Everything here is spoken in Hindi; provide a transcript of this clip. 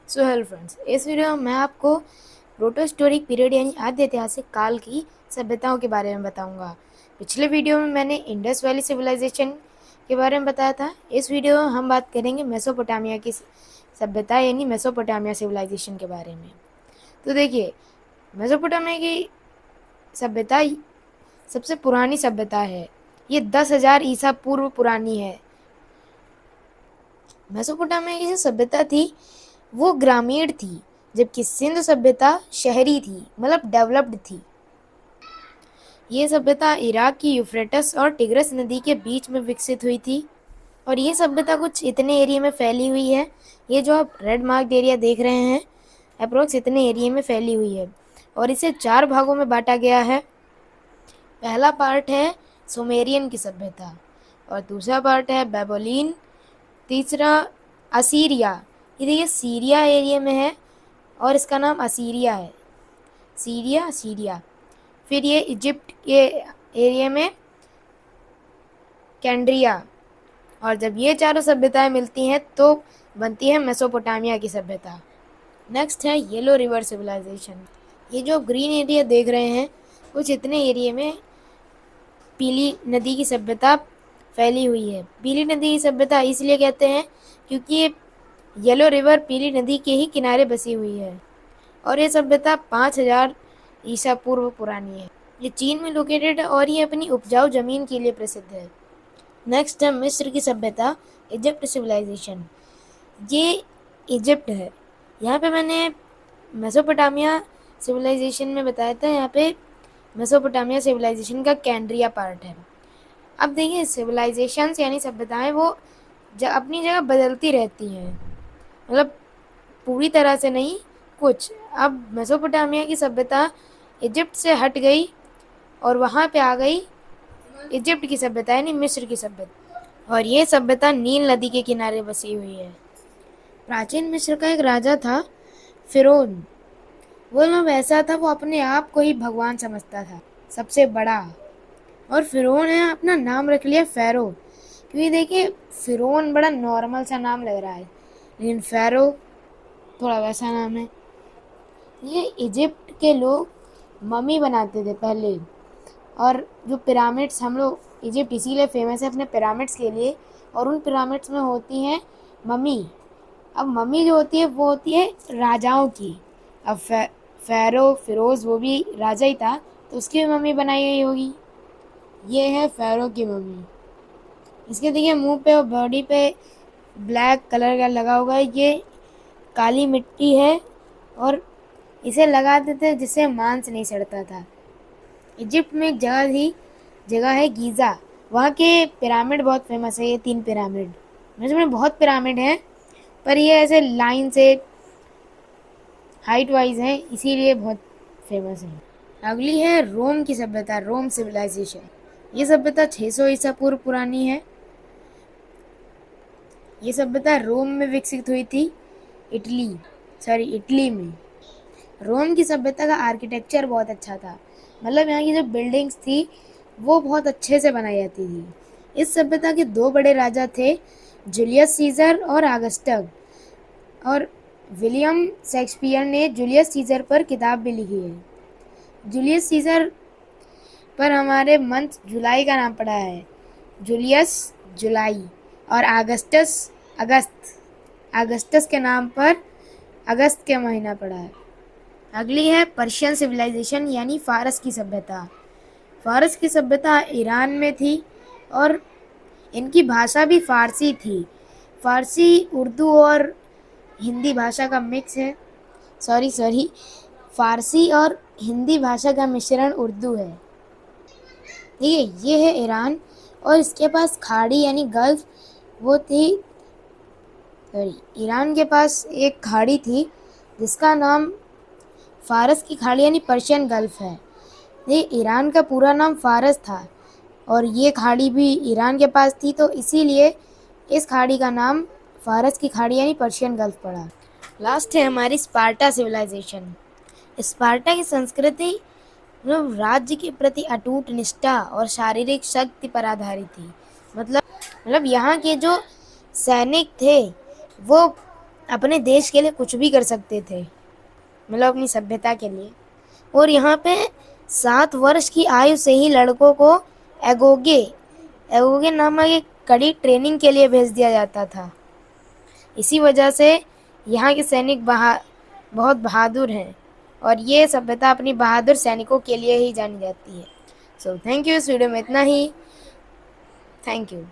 सो हेलो फ्रेंड्स, इस वीडियो में मैं आपको प्रोटोस्टोरिक पीरियड यानी आद्य ऐतिहासिक काल की सभ्यताओं के बारे में बताऊंगा। पिछले वीडियो में मैंने इंडस वैली सिविलाइजेशन के बारे में बताया था। इस वीडियो में हम बात करेंगे मेसोपोटामिया की सभ्यता यानी मेसोपोटामिया सिविलाइजेशन के बारे में। तो देखिए, मेसोपोटामिया की सभ्यता सबसे पुरानी सभ्यता है। ये 10,000 ईसा पूर्व पुरानी है। मेसोपोटामिया की जो सभ्यता थी वो ग्रामीण थी, जबकि सिंधु सभ्यता शहरी थी, मतलब डेवलप्ड थी। ये सभ्यता इराक की यूफ्रेटस और टिग्रिस नदी के बीच में विकसित हुई थी और ये सभ्यता कुछ इतने एरिया में फैली हुई है। ये जो आप रेड मार्क्ड एरिया देख रहे हैं, अप्रोक्स इतने एरिया में फैली हुई है और इसे 4 भागों में बांटा गया है। पहला पार्ट है सुमेरियन की सभ्यता और दूसरा पार्ट है बेबोलिन, तीसरा असीरिया। ये देखिए सीरिया एरिया में है और इसका नाम असीरिया है। सीरिया। फिर ये इजिप्ट के एरिया में कैंड्रिया। और जब ये चारों सभ्यताएं मिलती हैं तो बनती है मेसोपोटामिया की सभ्यता। नेक्स्ट है येलो रिवर सिविलाइजेशन। ये जो ग्रीन एरिया देख रहे हैं, कुछ इतने एरिया में पीली नदी की सभ्यता फैली हुई है। पीली नदी की सभ्यता इसलिए कहते हैं क्योंकि ये येलो रिवर पीली नदी के ही किनारे बसी हुई है और ये सभ्यता 5,000 ईसा पूर्व पुरानी है। ये चीन में लोकेटेड है और ये अपनी उपजाऊ जमीन के लिए प्रसिद्ध है। नेक्स्ट है मिस्र की सभ्यता, इजिप्ट सिविलाइजेशन। ये इजिप्ट है। यहाँ पे मैंने मेसोपोटामिया सिविलाइजेशन में बताया था, यहाँ पे मेसोपोटामिया सिविलाइजेशन का कैंड्रिया पार्ट है। अब देखिए, सिविलाइजेशंस यानी सभ्यताएं वो अपनी जगह बदलती रहती हैं, मतलब पूरी तरह से नहीं, कुछ। अब मेसोपोटामिया की सभ्यता इजिप्ट से हट गई और वहाँ पे आ गई इजिप्ट की सभ्यता यानी मिस्र की सभ्यता, और ये सभ्यता नील नदी के किनारे बसी हुई है। प्राचीन मिस्र का एक राजा था फिरौन। वो लोग ऐसा था, वो अपने आप को ही भगवान समझता था, सबसे बड़ा। और फिरौन है अपना नाम रख लिया फ़ैरो, क्योंकि देखिए फिरौन बड़ा नॉर्मल सा नाम लग रहा है, लेकिन फ़ैरो थोड़ा वैसा नाम है। ये इजिप्ट के लोग मम्मी बनाते थे पहले, और जो पिरामिड्स, हम लोग इजिप्ट इसीलिए फेमस है अपने पिरामिड्स के लिए, और उन पिरामिड्स में होती हैं मम्मी। अब मम्मी जो होती है वो होती है राजाओं की। अब फ़ैरो फिरोज वो भी राजा ही था, तो उसकी भी मम्मी बनाई गई होगी। ये है फ़ैरो की मम्मी। इसके देखिए मुंह पे और बॉडी पे ब्लैक कलर का लगा हुआ है, ये काली मिट्टी है और इसे लगाते थे जिससे मांस नहीं सड़ता था। इजिप्ट में एक जगह है गीज़ा, वहाँ के पिरामिड बहुत फेमस है। ये 3 पिरामिड, इसमें बहुत पिरामिड हैं, पर ये ऐसे लाइन से हाइट वाइज हैं, इसीलिए बहुत फेमस है। अगली है रोम की सभ्यता, रोम सिविलाइजेशन। ये सभ्यता 600 ईसा पूर्व पुरानी है। ये सभ्यता रोम में विकसित हुई थी, इटली में। रोम की सभ्यता का आर्किटेक्चर बहुत अच्छा था, मतलब यहाँ की जो बिल्डिंग्स थी वो बहुत अच्छे से बनाई जाती थी। इस सभ्यता के 2 बड़े राजा थे, जूलियस सीजर और अगस्टस, और विलियम शेक्सपियर ने जूलियस सीजर पर किताब भी लिखी है। जूलियस सीजर पर हमारे मंथ जुलाई का नाम पड़ा है, जूलियस जुलाई, और अगस्टस के नाम पर अगस्त के महीना पड़ा है। अगली है पर्शियन सिविलाइजेशन यानी फ़ारस की सभ्यता। फ़ारस की सभ्यता ईरान में थी और इनकी भाषा भी फ़ारसी थी। फ़ारसी उर्दू और हिंदी भाषा का मिक्स है। सॉरी, फ़ारसी और हिंदी भाषा का मिश्रण उर्दू है। देखिए, ये है ईरान और इसके पास खाड़ी यानी गल्फ वो थी। ईरान के पास एक खाड़ी थी जिसका नाम फ़ारस की खाड़ी यानी पर्शियन गल्फ है। ये ईरान का पूरा नाम फ़ारस था और ये खाड़ी भी ईरान के पास थी, तो इसीलिए इस खाड़ी का नाम फ़ारस की खाड़ी यानी पर्शियन गल्फ पड़ा। लास्ट है हमारी स्पार्टा सिविलाइजेशन। स्पार्टा की संस्कृति राज्य के प्रति अटूट निष्ठा और शारीरिक शक्ति पर आधारित थी। मतलब यहाँ के जो सैनिक थे वो अपने देश के लिए कुछ भी कर सकते थे, मतलब अपनी सभ्यता के लिए। और यहाँ पे 7 वर्ष की आयु से ही लड़कों को एगोगे एगोगे नामक एक कड़ी ट्रेनिंग के लिए भेज दिया जाता था। इसी वजह से यहाँ के सैनिक बहुत बहादुर हैं, और ये सभ्यता अपनी बहादुर सैनिकों के लिए ही जानी जाती है। सो थैंक यू, इस वीडियो में इतना ही। Thank you.